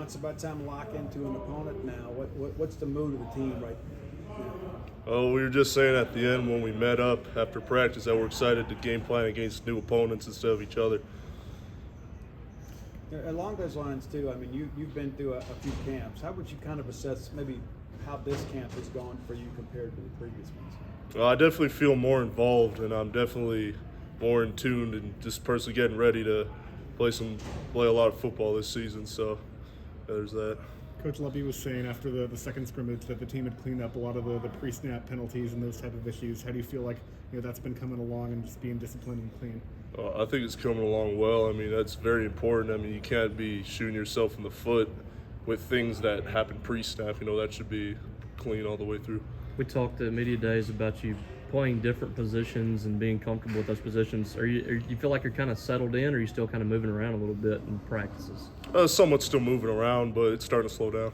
it's about time to lock into an opponent now. What's the mood of the team right now? Oh, we were just saying at the end when we met up after practice that we're excited to game plan against new opponents instead of each other. Along those lines too, I mean, you've been through a few camps. How would you kind of assess maybe how this camp has gone for you compared to the previous ones? Well, I definitely feel more involved, and I'm definitely more in tune and just personally getting ready to play a lot of football this season. So there's that. Coach Lubby was saying after the second scrimmage that the team had cleaned up a lot of the pre-snap penalties and those type of issues. How do you feel like that's been coming along and just being disciplined and clean? I think it's coming along well. I mean, that's very important. I mean, you can't be shooting yourself in the foot with things that happen pre-snap. That should be clean all the way through. We talked at media days about you playing different positions and being comfortable with those positions. You feel like you're kind of settled in, or are you still kind of moving around a little bit in practices? Somewhat still moving around, but it's starting to slow down.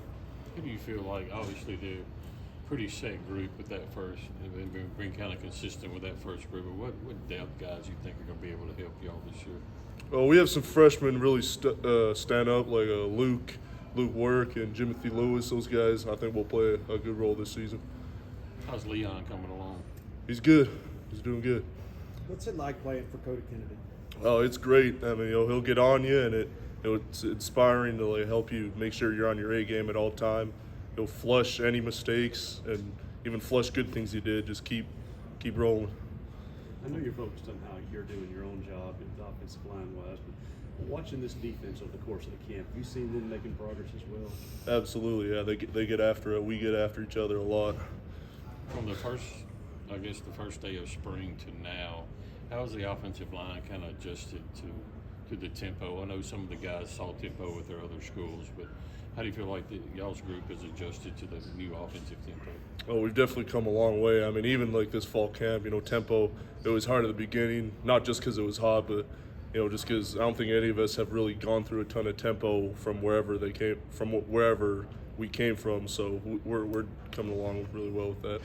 How do you feel like, obviously, they're a pretty set group with that first, and they've been kind of consistent with that first group, but what depth guys you think are going to be able to help y'all this year? Well, we have some freshmen really stand up, like Luke Work and Jimothy Lewis. Those guys, I think, will play a good role this season. How's Leon coming along? He's good. He's doing good. What's it like playing for Cody Kennedy? Oh, it's great. I mean, he'll get on you, and it's inspiring to help you make sure you're on your A game at all time. He'll flush any mistakes and even flush good things you did. Just keep rolling. I know you're focused on how you're doing your own job in the offensive line wise, but watching this defense over the course of the camp, have you seen them making progress as well? Absolutely, yeah. They get after it. We get after each other a lot. From the first day of spring to now, how has the offensive line kind of adjusted to the tempo? I know some of the guys saw tempo with their other schools, but how do you feel like y'all's group has adjusted to the new offensive tempo? Oh, we've definitely come a long way. I mean, even like this fall camp, tempo, it was hard at the beginning, not just because it was hot, but just because I don't think any of us have really gone through a ton of tempo from wherever we came from. So we're coming along really well with that.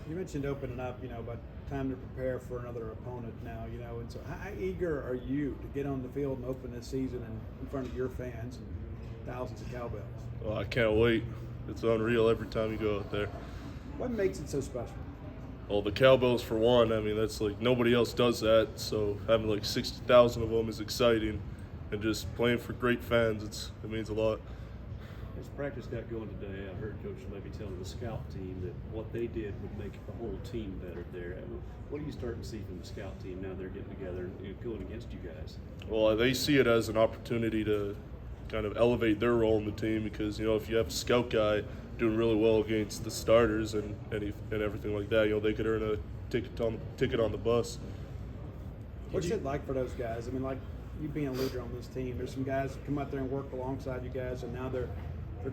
You mentioned opening up, about time to prepare for another opponent now, and so how eager are you to get on the field and open this season in front of your fans and thousands of cowbells? Well, I can't wait. It's unreal every time you go out there. What makes it so special? Well, the cowbells for one. I mean, that's nobody else does that. So having 60,000 of them is exciting, and just playing for great fans, it means a lot. As practice got going today, I heard Coach Levy telling the scout team that what they did would make the whole team better there. What are you starting to see from the scout team now they're getting together and going against you guys? Well, they see it as an opportunity to kind of elevate their role in the team because, if you have a scout guy doing really well against the starters and everything like that, they could earn a ticket on the bus. What's it like for those guys? I mean, like you being a leader on this team, there's some guys that come out there and work alongside you guys, and now they're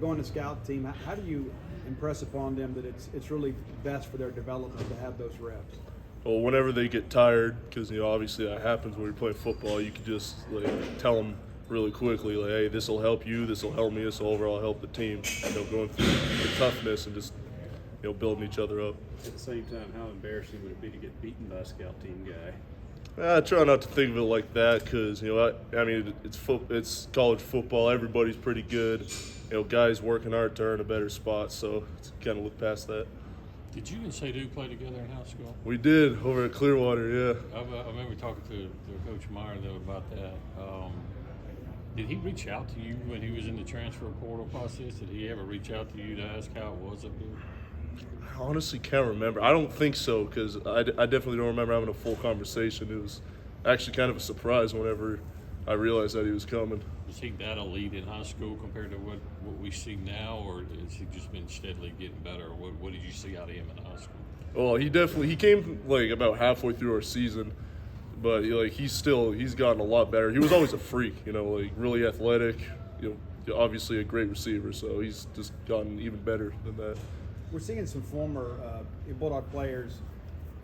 going to scout team. How do you impress upon them that it's really best for their development to have those reps? Well, whenever they get tired, because obviously that happens when you're playing football, you can just tell them really quickly, hey, this will help you, this will help me, this will overall help the team. Going through the toughness and just building each other up. At the same time, how embarrassing would it be to get beaten by a scout team guy? I try not to think of it like that because I mean it's college football. Everybody's pretty good. Guys working hard to earn a better spot, so it's kind of look past that. Did you and Seydoux play together in high school? We did over at Clearwater, yeah. I remember talking to Coach Meyer though about that. Did he reach out to you when he was in the transfer portal process? Did he ever reach out to you to ask how it was up there? I honestly can't remember. I don't think so because I definitely don't remember having a full conversation. It was actually kind of a surprise whenever I realized that he was coming. Was he that elite in high school compared to what we see now, or has he just been steadily getting better? Or what did you see out of him in high school? Well, he came about halfway through our season, but he's gotten a lot better. He was always a freak, really athletic, obviously a great receiver. So he's just gotten even better than that. We're seeing some former Bulldog players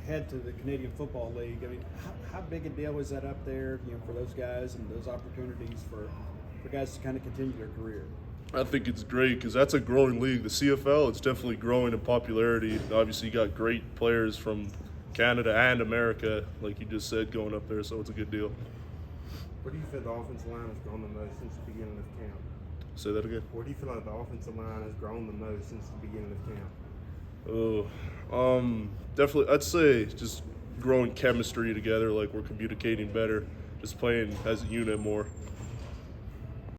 head to the Canadian Football League. I mean, how big a deal is that up there, for those guys and those opportunities for guys to kind of continue their career? I think it's great because that's a growing league. The CFL, it's definitely growing in popularity. Obviously, you got great players from Canada and America, like you just said, going up there, so it's a good deal. Where do you feel the offensive line has grown the most since the beginning of camp? Say that again. Where do you feel like the offensive line has grown the most since the beginning of camp? Definitely, I'd say just growing chemistry together, like we're communicating better, just playing as a unit more.